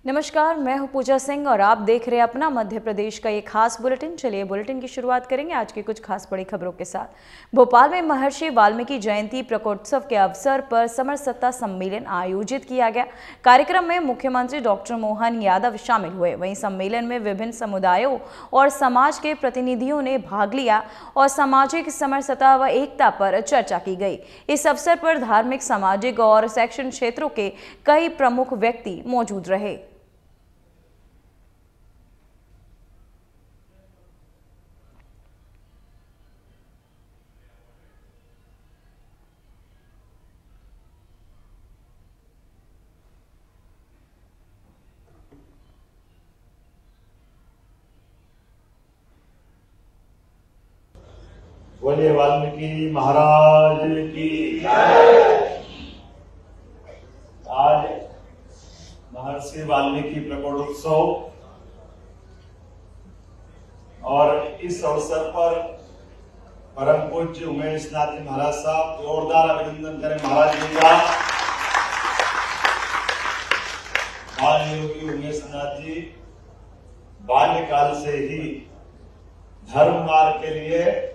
नमस्कार, मैं हूं पूजा सिंह और आप देख रहे हैं अपना मध्य प्रदेश का एक खास बुलेटिन। चलिए बुलेटिन की शुरुआत करेंगे आज की कुछ खास बड़ी खबरों के साथ। भोपाल में महर्षि वाल्मीकि जयंती प्रकोत्सव के अवसर पर समरसता सम्मेलन आयोजित किया गया। कार्यक्रम में मुख्यमंत्री डॉक्टर मोहन यादव शामिल हुए। वहीं सम्मेलन में विभिन्न समुदायों और समाज के प्रतिनिधियों ने भाग लिया और सामाजिक समरसता व एकता पर चर्चा की गई। इस अवसर पर धार्मिक, सामाजिक और शैक्षणिक क्षेत्रों के कई प्रमुख व्यक्ति मौजूद रहे। बोलिए वाल्मीकि महाराज की जय। आज महर्षि वाल्मीकि प्रकोत्सव और इस अवसर पर परम पूज्य उमेश नाथ जी महाराज साहब, जोरदार अभिनंदन करें महाराज जी का। बाल योगी उमेश नाथ जी बाल्यकाल से ही धर्म मार्ग के लिए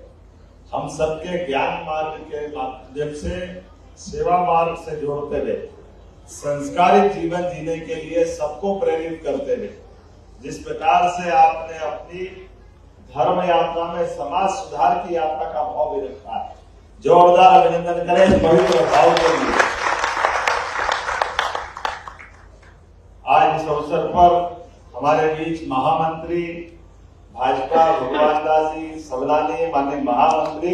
हम सबके ज्ञान मार्ग के माध्यम से, सेवा मार्ग से जोड़ते हुए संस्कारित जीवन जीने के लिए सबको प्रेरित करते हुए जिस प्रकार से आपने अपनी धर्म यात्रा में समाज सुधार की यात्रा का भाव भी रखा है, जोरदार अभिनंदन करें पवित्र भाव के लिए। आज इस अवसर पर हमारे बीच महामंत्री भाजपा भगवान दास जी सबलानी, माननीय महामंत्री,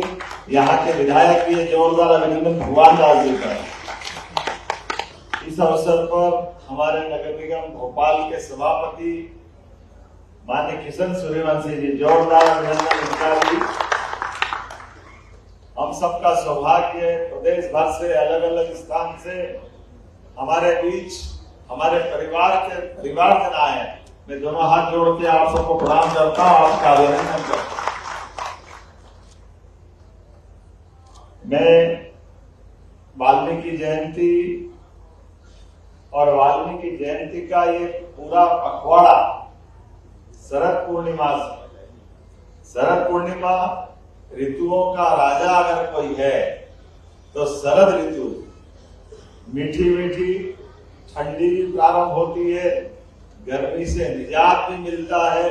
यहाँ के विधायक भी है, जोरदार अभिनंदन भगवान दास जी का। इस अवसर पर हमारे नगर निगम भोपाल के सभापति माननीय किशन सूर्यवंशी जी, जोरदार अभिनंदन उनका भी। हम सबका सौभाग्य प्रदेश भर से, अलग अलग स्थान से हमारे बीच हमारे परिवारजन आए हैं। मैं दोनों हाथ जोड़ के आप सबको प्रणाम करता हूं, आपका अभिनंदन करता हूं। मैं वाल्मीकि जयंती और वाल्मीकि जयंती का ये पूरा पखवाड़ा शरद पूर्णिमा से, शरद पूर्णिमा ऋतुओं का राजा अगर कोई है तो शरद ऋतु, मीठी मीठी ठंडी भी प्रारंभ होती है, गर्मी से निजात भी मिलता है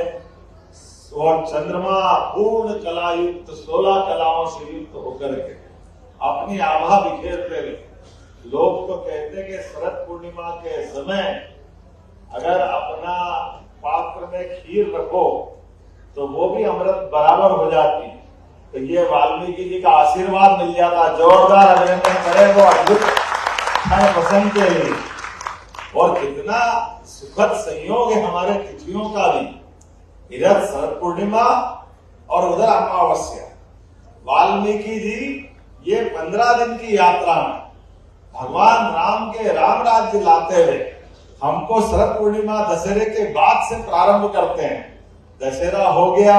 और चंद्रमा पूर्ण कला युक्त, 16 कलाओं से युक्त होकर के अपनी आभा बिखेरते हुए लोग तो कहते हैं कि शरद पूर्णिमा के समय अगर अपना पात्र में खीर रखो तो वो भी अमृत बराबर हो जाती है। तो ये वाल्मीकि जी का आशीर्वाद मिल जाता। जोरदार अभिनंदन करें वो अद्भुत पसंद के लिए। और कितना सुखद संयोग है हमारे तिथियों का भी, इधर शरद पूर्णिमा और उधर अमावस्या। वाल्मीकि जी ये 15 दिन की यात्रा में भगवान राम के राम राज्य लाते हुए हमको शरद पूर्णिमा दशहरे के बाद से प्रारंभ करते हैं। दशहरा हो गया,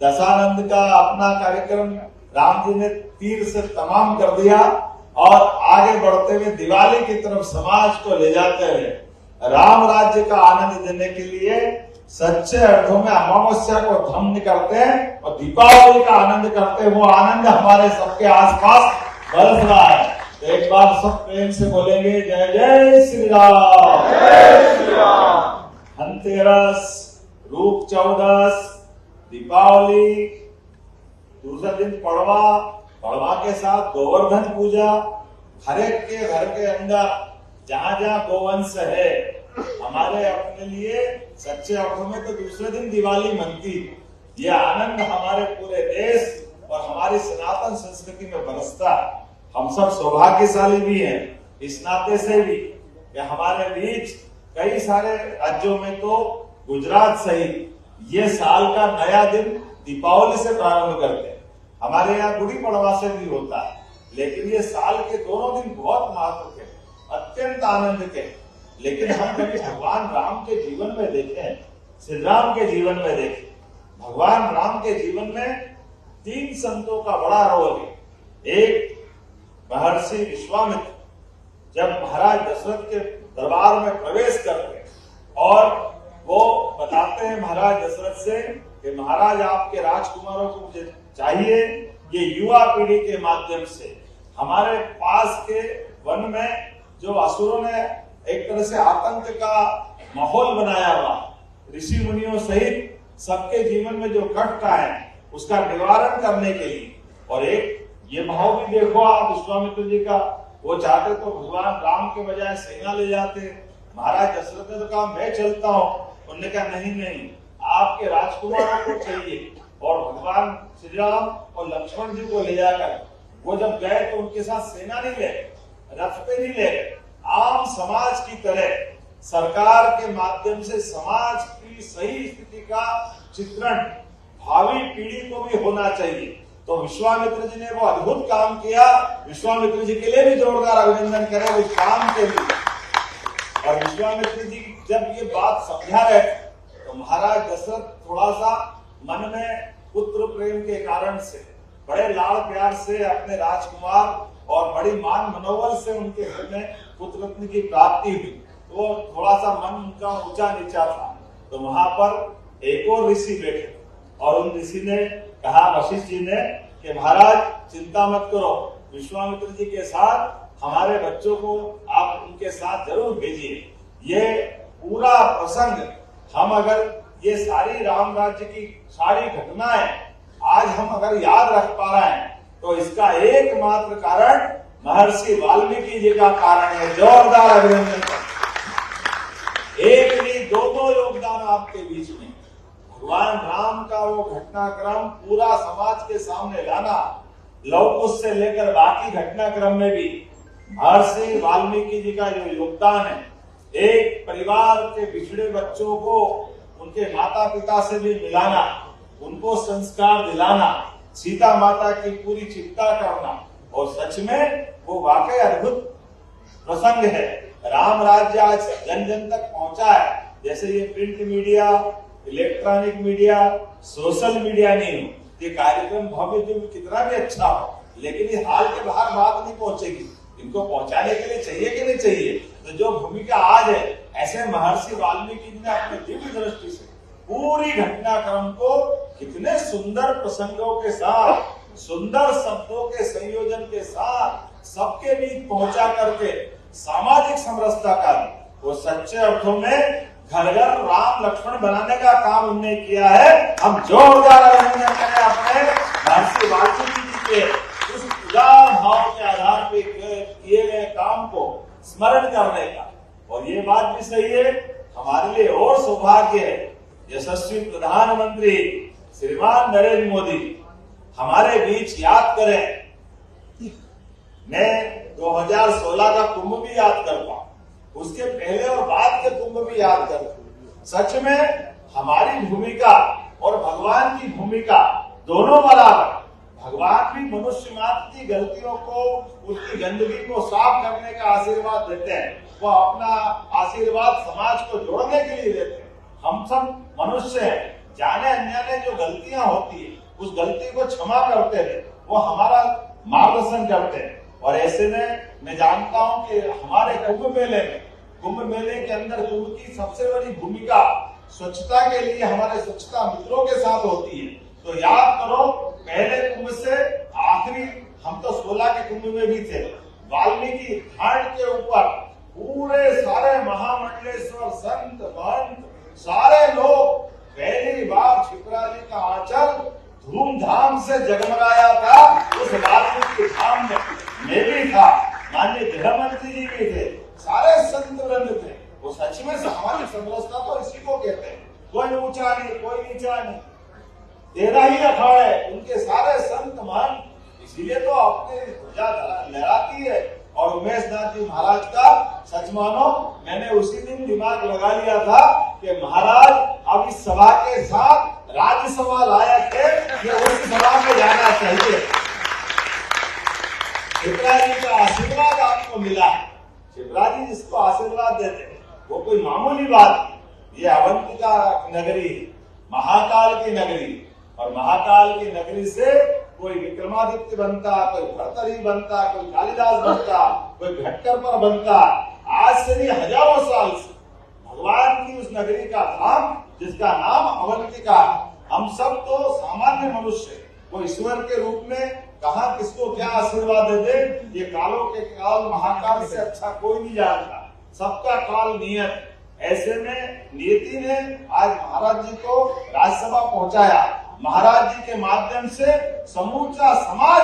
दशानंद का अपना कार्यक्रम राम जी ने तीर से तमाम कर दिया और आगे बढ़ते हुए दिवाली की तरफ समाज को ले जाते हुए राम राज्य का आनंद देने के लिए सच्चे अर्थों में अमावस्या को धन्य करते हैं और दीपावली का आनंद करते हैं। वो आनंद हमारे सबके आसपास बरस रहा है। तो एक बार सब प्रेम से बोलेंगे जय जय श्री राम, जय श्री राम। धनतेरस, रूप चौदस, दीपावली, दूसरा दिन पड़वा, पड़वा के साथ गोवर्धन पूजा। हर एक के घर के अंदर जहाँ जहाँ गोवंश है हमारे अपने लिए सच्चे अर्थों में तो दूसरे दिन दिवाली मनती। ये आनंद हमारे पूरे देश और हमारी सनातन संस्कृति में बरसता। हम सब सौभाग्यशाली भी हैं इस नाते से भी कि हमारे बीच कई सारे राज्यों में तो गुजरात सहित ये साल का नया दिन दीपावली से प्रारंभ करते हैं। हमारे यहाँ गुड़ी पड़वा से भी होता है, लेकिन ये साल के दोनों दिन बहुत महत्व के, अत्यंत आनंद के। लेकिन हम कभी भगवान राम के जीवन में देखें, श्री राम के जीवन में देखें, भगवान राम के जीवन में 3 संतों का बड़ा रोल है। एक महर्षि विश्वामित्र जब महाराज दशरथ के दरबार में प्रवेश करते और वो बताते हैं महाराज दशरथ से कि महाराज आपके राजकुमारों को मुझे चाहिए ये युवा पीढ़ी के माध्यम से हमारे पास के वन में जो असुरों ने एक तरह से आतंक का माहौल बनाया हुआ, ऋषि मुनियों सहित सबके जीवन में जो कष्ट है उसका निवारण करने के लिए। और एक ये भाव भी देखो आप विश्वामित्र जी का, वो चाहते तो भगवान राम के बजाय सेना ले जाते, महाराज दशरथ ने तो कहा मैं चलता हूँ, उन्होंने कहा नहीं नहीं आपके राजकुमारों को चाहिए। और भगवान श्री राम और लक्ष्मण जी को ले जाकर वो जब गए तो उनके साथ सेना नहीं ले, रथ पे नहीं ले, आम समाज की तरह सरकार के माध्यम से समाज की सही स्थिति का चित्रण भावी पीढ़ी को भी होना चाहिए। तो विश्वामित्र जी ने वो अद्भुत काम किया, विश्वामित्र जी के लिए भी जोरदार अभिनंदन करें उस काम के लिए। और विश्वामित्र जी जब ये बात समझा रहे तो महाराज दशरथ थोड़ा सा मन में पुत्र प्रेम के कारण से बड़े लाड़ प्यार से अपने राजकुमार और बड़ी मान मनोबल से उनके घर में पुत्र रत्न की प्राप्ति हुई, तो थोड़ा सा मन उनका ऊंचा नीचा था। तो वहां पर एक और ऋषि बैठे और उन ऋषि ने कहा वशिष्ठ जी ने कि महाराज चिंता मत करो, विश्वामित्र जी के साथ हमारे बच्चों को आप उनके साथ जरूर भेजिए। ये पूरा प्रसंग हम अगर ये सारी राम राज्य की सारी घटनाएं आज हम अगर याद रख पा रहे हैं तो इसका एकमात्र कारण महर्षि वाल्मीकि जी का कारण है। जोरदार अभिनंदन। एक नहीं दो योगदान आपके बीच में, भगवान राम का वो घटनाक्रम पूरा समाज के सामने लाना, लौकुश से लेकर बाकी घटनाक्रम में भी महर्षि वाल्मीकि जी का जो योगदान है, एक परिवार के बिछड़े बच्चों को उनके माता पिता से भी मिलाना, उनको संस्कार दिलाना, सीता माता की पूरी चिंता करना, और सच में वो वाकई अद्भुत प्रसंग है। राम राज्य आज जन जन तक पहुंचा है। जैसे ये print media, electronic media, social media नहीं हो, ये कार्यक्रम भव्य जो कितना भी अच्छा हो, लेकिन ये हाल के बाहर बात नहीं पहुंचेगी। इनको पहुंचाने के लिए चाहिए कि नहीं चाहिए? तो जो भूमिका आज है, ऐसे महर्षि वाल्मीकि जी ने अपने दिव्य दृष्टि से पूरी घटनाक्रम को कितने सुंदर प्रसंगों के साथ, सुंदर शब्दों के संयोजन के साथ सबके बीच पहुंचा करके सामाजिक समरसता का वो सच्चे अर्थों में घर घर राम लक्ष्मण बनाने का काम उन्होंने किया है। हम जोरदार अभिनंदन करें अपने महर्षि वाल्मीकि जी के उस उदार भाव के आधार पे किए गए काम को स्मरण करने का। और ये बात भी सही है, हमारे लिए और सौभाग्य है, यशस्वी प्रधानमंत्री श्रीमान नरेंद्र मोदी हमारे बीच याद करें। मैं 2016 का कुंभ भी याद करता हूं, उसके पहले और बाद के कुंभ भी याद करता हूं। सच में हमारी भूमिका और भगवान की भूमिका दोनों बराबर। भगवान भी मनुष्य मात्र की गलतियों को, उसकी गंदगी को साफ करने का आशीर्वाद देते हैं। वो अपना आशीर्वाद समाज को जोड़ने के लिए देते हैं। हम सब मनुष्य हैं, जाने अनजाने जो गलतियां होती है उस गलती को क्षमा करते हैं, वो हमारा मार्गदर्शन करते हैं। और ऐसे में मैं जानता हूं कि हमारे कुंभ मेले के अंदर कुंभ की सबसे बड़ी भूमिका स्वच्छता के लिए हमारे स्वच्छता मित्रों के साथ होती है। तो याद करो, पहले कुंभ से आखिरी, हम तो 16 के कुंभ में भी थे, वाल्मीकि घाट के ऊपर पूरे सारे महामंडलेश्वर संत महंत सारे लोग पहली बार क्षिप्रा जी का आंचल धूमधाम से जगमगाया था। उस वाल्मीकि धाम में मैं भी था, माननीय गृह मंत्री जी भी थे, सारे संत वृंद थे। वो सच में हमारी समरसता तो इसी को कहते हैं, कोई ऊंचा नहीं कोई नीचा नहीं, तेरा ही अखाड़े, उनके सारे संत महंत, इसीलिए तो अपनी ध्वजा लहराती है। और उमेश नाथ जी महाराज का सच मानो मैंने उसी दिन दिमाग लगा लिया था कि महाराज अब इस सभा के साथ राज्यसभा लायक है, ये उस सभा में जाना चाहिए। शिप्रा जी का आशीर्वाद आपको मिला है। शिप्रा जी जिसको आशीर्वाद देते हैं वो कोई मामूली बात नहीं। ये अवंतिका नगरी, महाकाल की नगरी, और महाकाल की नगरी से कोई विक्रमादित्य बनता, कोई भर्तरी बनता, कोई कालिदास बनता, कोई घटकर पर बनता। आज से नहीं हजारों साल से भगवान की उस नगरी का धाम जिसका नाम अवंतिका है। हम सब तो सामान्य मनुष्य, वो ईश्वर के रूप में कहाँ किसको क्या आशीर्वाद दे दे, ये कालों के काल महाकाल से अच्छा कोई नहीं जानता। सबका काल नियत। ऐसे में नियति ने आज महाराज जी को राज्यसभा पहुंचाया। महाराज जी के माध्यम से समूचा समाज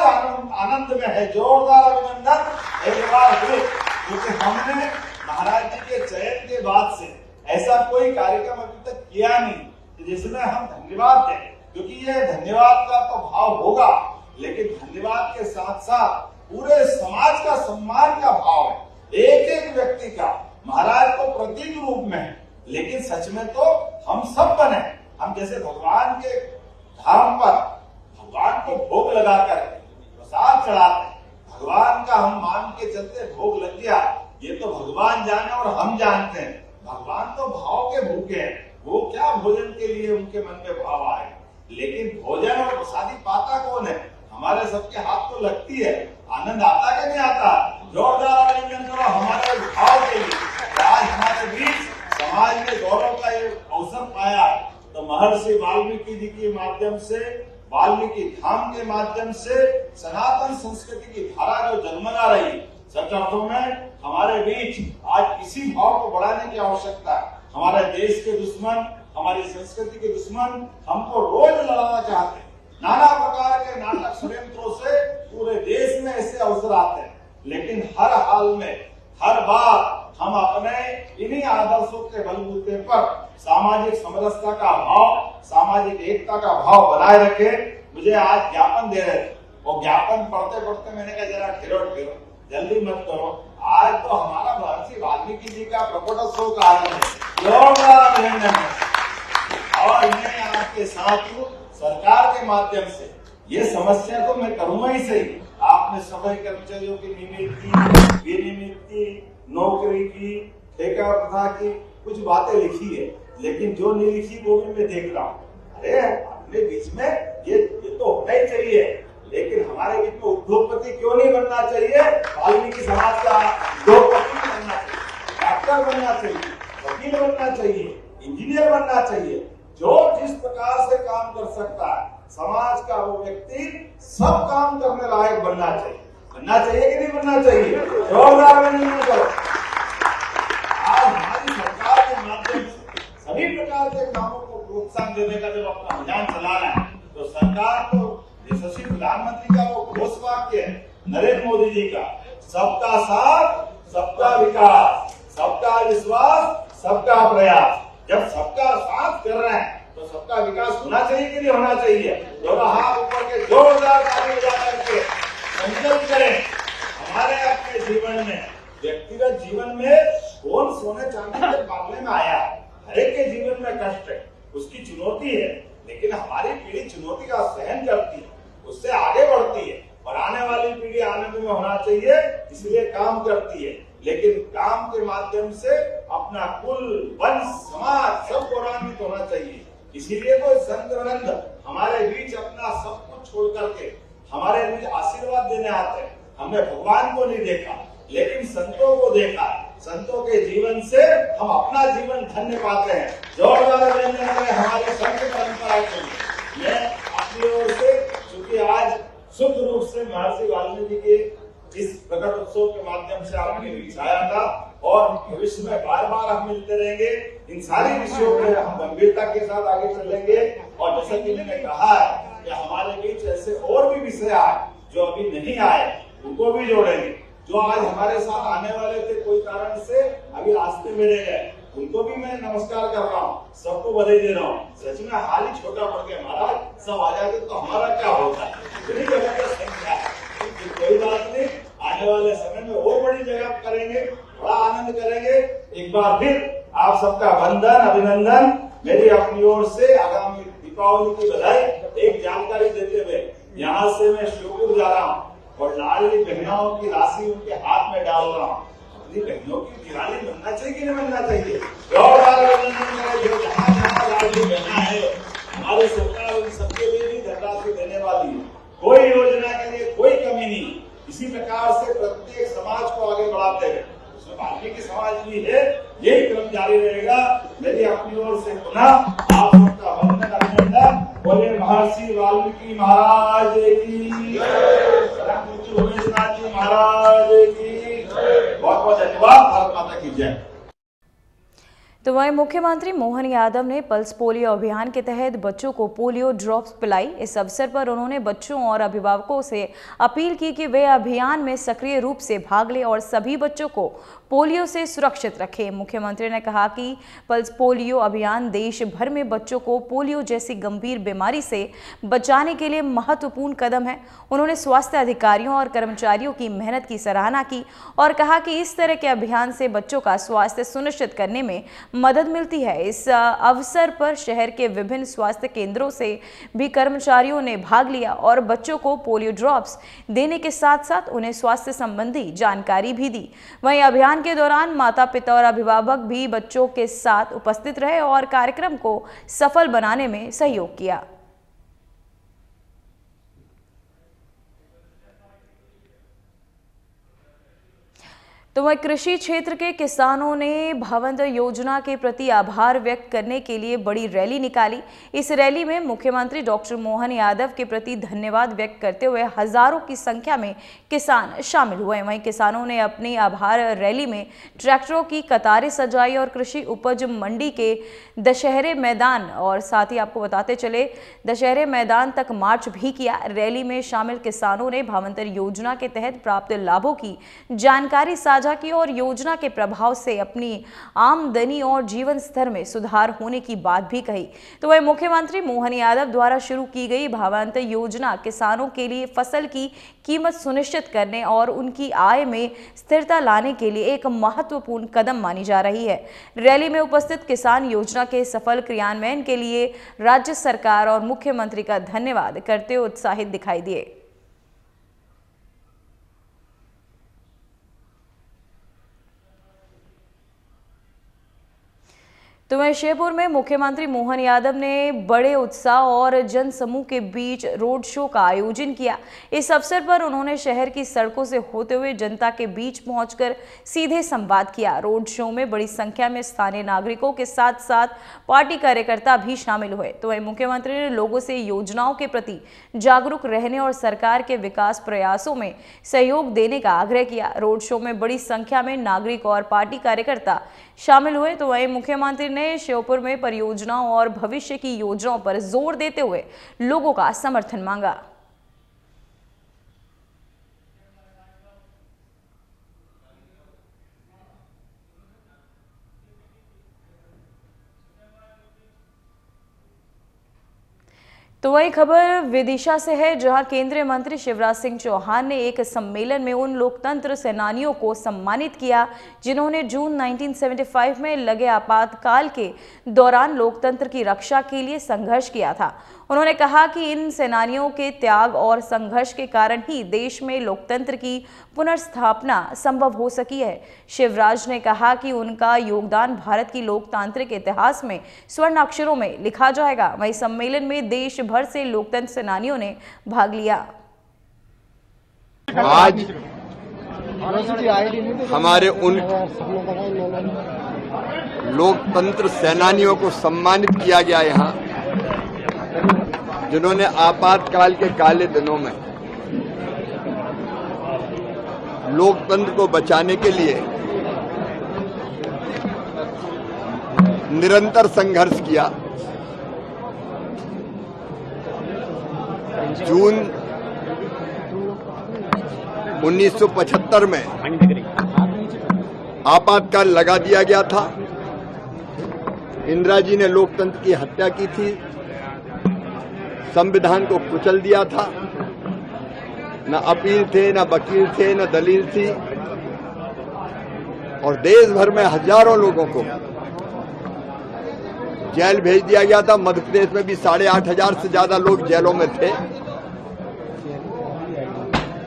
आनंद में है। जोरदार अभिनंदन एक बार फिर, क्योंकि हमने महाराज जी के चयन के बाद से ऐसा कोई कार्यक्रम अभी तक किया नहीं जिसमें हम धन्यवाद दें, क्योंकि ये धन्यवाद का तो भाव होगा, लेकिन धन्यवाद के साथ साथ पूरे समाज का सम्मान का भाव है। एक एक व्यक्ति का महाराज तो प्रतीक रूप में है, लेकिन सच में तो हम सब बने। हम जैसे भगवान के धाम पर भगवान को भोग लगाकर प्रसाद चढ़ाते हैं, भगवान का हम मान के चलते भोग लग गया, ये तो भगवान जाने और हम जानते हैं। भगवान तो भाव के भूखे हैं, वो क्या भोजन के लिए उनके मन में भाव आए, लेकिन भोजन और प्रसादी पाता कौन है? हमारे सबके हाथ तो लगती है। आनंद आता कि नहीं आता? जोरदार अभिनंदन करो हमारे भाव के लिए। आज हमारे बीच समाज में गौरव का ये अवसर पाया, तो महर्षि वाल्मीकि जी के माध्यम से, वाल्मीकि धाम के माध्यम से सनातन संस्कृति की धारा जो जन्मना रही, सच अर्थों में हमारे बीच आज इसी भाव को बढ़ाने की आवश्यकता है। हमारे देश के दुश्मन, हमारी संस्कृति के दुश्मन हमको रोज लड़ाना चाहते हैं। नाना प्रकार के नाटक षड्यंत्रों से पूरे देश में ऐसे अवसर आते हैं, लेकिन हर हाल में, हर बार हम अपने इन्हीं आदर्शों के बलबूते पर सामाजिक समरसता का भाव, सामाजिक एकता का भाव बनाए रखे। मुझे आज ज्ञापन दे रहे थे, वो ज्ञापन पढ़ते पढ़ते मैंने कहा जरा ठहरो, जल्दी मत करो। आज तो हमारा महर्षि वाल्मीकि जी का प्रकटोत्सव का आनंद है, और मैं आपके साथ सरकार के माध्यम से ये समस्या तो मैं करूंगा ही सही। आपने सफाई कर्मचारियों की नियुक्ति, विनियुक्ति, नौकरी की, ठेका प्रथा की कुछ बातें लिखी है, लेकिन जो नहीं लिखी वो भी मैं देख रहा हूँ। अरे अपने बीच में ये तो होना ही चाहिए, लेकिन हमारे बीच में उद्योगपति क्यों नहीं बनना चाहिए? वाल्मीकि समाज का उद्योगपति बनना चाहिए, डॉक्टर बनना चाहिए, वकील बनना चाहिए, इंजीनियर बनना चाहिए। जो जिस प्रकार से काम कर सकता है, समाज का वो व्यक्ति सब काम करने लायक बनना चाहिए। बनना चाहिए कि नहीं बनना चाहिए? जोरदार अभिनंदन करो। आज हमारी सरकार के माध्यम से सभी प्रकार के कामों को प्रोत्साहन देने का जब अपना अभियान चलाना है, तो सरकार को यशस्वी प्रधानमंत्री का वो घोष वाक्य है नरेंद्र मोदी जी का, सबका साथ, सबका विकास, सबका विश्वास, सबका प्रयास। जब सबका साथ कर रहे हैं तो सबका विकास होना चाहिए कि नहीं होना चाहिए? दोनों हाथ ऊपर के जोरदार ताली बजा करके संकल्प करें। हमारे अपने जीवन में, व्यक्तिगत जीवन में कौन सोने चांदी के मामले में आया? हर एक के जीवन में कष्ट है, उसकी चुनौती है, लेकिन हमारी पीढ़ी चुनौती का सहन करती है, उससे आगे बढ़ती है, और आने वाली पीढ़ी आनंद में होना चाहिए, इसलिए काम करती है। लेकिन काम के माध्यम से अपना कुल, वंश, समाज सब गौरवान्वित होना चाहिए। इसीलिए तो संत वृंद हमारे बीच अपना सब कुछ छोड़ करके हमारे बीच आशीर्वाद देने आते हैं। हमने भगवान को नहीं देखा, लेकिन संतों को देखा। संतों के जीवन से हम अपना जीवन धन्य पाते हैं। जोरदार अभिनंदन करें हमारे संत परंपरा के लिए। मैं अपनी ओर से, क्योंकि आज शुद्ध रूप से महर्षि वाल्मीकि के इस प्रकट उत्सव के माध्यम से आपके बीच आया था, और भविष्य में बार बार हम मिलते रहेंगे। इन सारे विषयों पे हम गंभीरता के साथ आगे चलेंगे, और जैसा कि मैंने कहा है कि हमारे बीच ऐसे और भी विषय आए जो अभी नहीं आए, उनको भी जोड़ेंगे। जो आज हमारे साथ आने वाले थे, कोई कारण से अभी रास्ते में रह गए, उनको भी मैं नमस्कार कर रहा हूँ, सबको बधाई दे रहा हूँ। सच में हाल ही छोटा पड़ गया महाराज, सब आ जाते तो हमारा क्या होता है? कोई बात नहीं, आने वाले समय में और बड़ी जगह करेंगे, बड़ा आनंद करेंगे। एक बार फिर आप सबका वंदन, अभिनंदन। मेरी अपनी ओर से आगामी दीपावली की बधाई। एक जानकारी देते हुए यहाँ से मैं श्योपुर जा रहा हूँ, और लाडली बहनों की राशि उनके हाथ में डाल रहा हूँ। अपनी बहनों की दिवाली बनना चाहिए कि नहीं बनना चाहिए? जोरदार अभिनंदन करें। जो जहाँ जहाँ लाडली बहना है, हमारी सरकार उन सबके लिए भी धनराशि देने वाली है। कोई योजना के लिए कोई कमी नहीं। इसी प्रकार से प्रत्येक समाज को आगे बढ़ाते हुए, उसमें वाल्मीकि समाज भी है, यही क्रम जारी रहेगा। अपनी ओर से पुनः आप सबका वंदन अभिनंदन। बोले महर्षि वाल्मीकि महाराज की, उमेश नाथ जी महाराज की। बहुत बहुत धन्यवाद। भारत माता की जय। तो वहीं मुख्यमंत्री मोहन यादव ने पल्स पोलियो अभियान के तहत बच्चों को पोलियो ड्रॉप्स पिलाई। इस अवसर पर उन्होंने बच्चों और अभिभावकों से अपील की कि वे अभियान में सक्रिय रूप से भाग लें और सभी बच्चों को पोलियो से सुरक्षित रखें। मुख्यमंत्री ने कहा कि पल्स पोलियो अभियान देश भर में बच्चों को पोलियो जैसी गंभीर बीमारी से बचाने के लिए महत्वपूर्ण कदम है। उन्होंने स्वास्थ्य अधिकारियों और कर्मचारियों की मेहनत की सराहना की और कहा कि इस तरह के अभियान से बच्चों का स्वास्थ्य सुनिश्चित करने में मदद मिलती है। इस अवसर पर शहर के विभिन्न स्वास्थ्य केंद्रों से भी कर्मचारियों ने भाग लिया और बच्चों को पोलियो ड्रॉप्स देने के साथ साथ उन्हें स्वास्थ्य संबंधी जानकारी भी दी। वहीं अभियान के दौरान माता पिता और अभिभावक भी बच्चों के साथ उपस्थित रहे और कार्यक्रम को सफल बनाने में सहयोग किया। तो वह कृषि क्षेत्र के किसानों ने भवंत योजना के प्रति आभार व्यक्त करने के लिए बड़ी रैली निकाली। इस रैली में मुख्यमंत्री डॉक्टर मोहन यादव के प्रति धन्यवाद व्यक्त करते हुए हजारों की संख्या में किसान शामिल हुए। वहीं किसानों ने अपनी आभार रैली में ट्रैक्टरों की कतारें सजाई और कृषि उपज मंडी के दशहरे मैदान और साथ ही आपको बताते चले दशहरे मैदान तक मार्च भी किया। रैली में शामिल किसानों ने भावांतर योजना के तहत प्राप्त लाभों की जानकारी साझा की और योजना के प्रभाव से अपनी आमदनी और जीवन स्तर में सुधार होने की बात भी कही। तो वह मुख्यमंत्री मोहन यादव द्वारा शुरू की गई भावांतर योजना किसानों के लिए फसल की कीमत सुनिश्चित करने और उनकी आय में स्थिरता लाने के लिए एक महत्वपूर्ण कदम मानी जा रही है। रैली में उपस्थित किसान योजना के सफल क्रियान्वयन के लिए राज्य सरकार और मुख्यमंत्री का धन्यवाद करते हुए उत्साहित दिखाई दिए। तो वहीं शेरपुर में मुख्यमंत्री मोहन यादव ने बड़े उत्साह और जनसमूह के बीच रोड शो का आयोजन किया। इस अवसर पर उन्होंने शहर की सड़कों से होते हुए जनता के बीच पहुंचकर सीधे संवाद किया। रोड शो में बड़ी संख्या में स्थानीय नागरिकों के साथ साथ पार्टी कार्यकर्ता भी शामिल हुए। तो वहीं मुख्यमंत्री ने लोगों से योजनाओं के प्रति जागरूक रहने और सरकार के विकास प्रयासों में सहयोग देने का आग्रह किया। रोड शो में बड़ी संख्या में नागरिक और पार्टी कार्यकर्ता शामिल हुए। तो वहीं मुख्यमंत्री ने श्योपुर में परियोजनाओं और भविष्य की योजनाओं पर जोर देते हुए लोगों का समर्थन मांगा। तो वही खबर विदिशा से है, जहां केंद्रीय मंत्री शिवराज सिंह चौहान ने एक सम्मेलन में उन लोकतंत्र सेनानियों को सम्मानित किया जिन्होंने जून 1975 में लगे आपातकाल के दौरान लोकतंत्र की रक्षा के लिए संघर्ष किया था। उन्होंने कहा कि इन सेनानियों के त्याग और संघर्ष के कारण ही देश में लोकतंत्र की पुनर्स्थापना संभव हो सकी है। शिवराज ने कहा कि उनका योगदान भारत की लोकतांत्रिक इतिहास में स्वर्ण अक्षरों में लिखा जाएगा। वहीं सम्मेलन में देश भर से लोकतंत्र सेनानियों ने भाग लिया। आज हमारे उन लोकतंत्र सेनानियों को सम्मानित किया गया यहाँ, जिन्होंने आपातकाल के काले दिनों में लोकतंत्र को बचाने के लिए निरंतर संघर्ष किया। जून 1975 में आपातकाल लगा दिया गया था। इंदिरा जी ने लोकतंत्र की हत्या की थी, संविधान को कुचल दिया था। न अपील थे, न वकील थे, न दलील थी, और देश भर में हजारों लोगों को जेल भेज दिया गया था। मध्य प्रदेश में भी 8,500 से ज्यादा लोग जेलों में थे।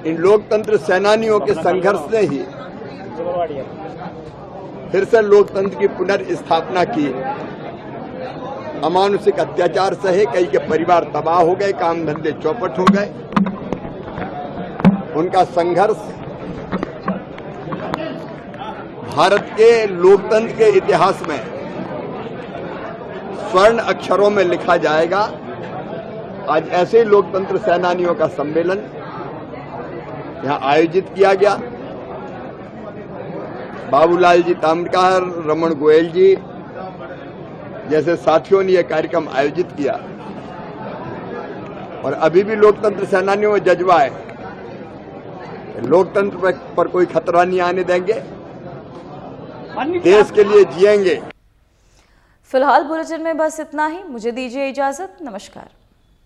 इन लोकतंत्र सेनानियों के संघर्ष ने ही फिर से लोकतंत्र की पुनर्स्थापना की। अमानुषिक अत्याचार सहे, कई के परिवार तबाह हो गए, काम धंधे चौपट हो गए। उनका संघर्ष भारत के लोकतंत्र के इतिहास में स्वर्ण अक्षरों में लिखा जाएगा। आज ऐसे ही लोकतंत्र सेनानियों का सम्मेलन यहां आयोजित किया गया। बाबूलाल जी ताम्रकार, रमन गोयल जी जैसे साथियों ने यह कार्यक्रम आयोजित किया और अभी भी लोकतंत्र सेनानियों में जज्बा है। लोकतंत्र पर कोई खतरा नहीं आने देंगे, देश के लिए जिएंगे। फिलहाल बुलेटिन में बस इतना ही। मुझे दीजिए इजाजत। नमस्कार।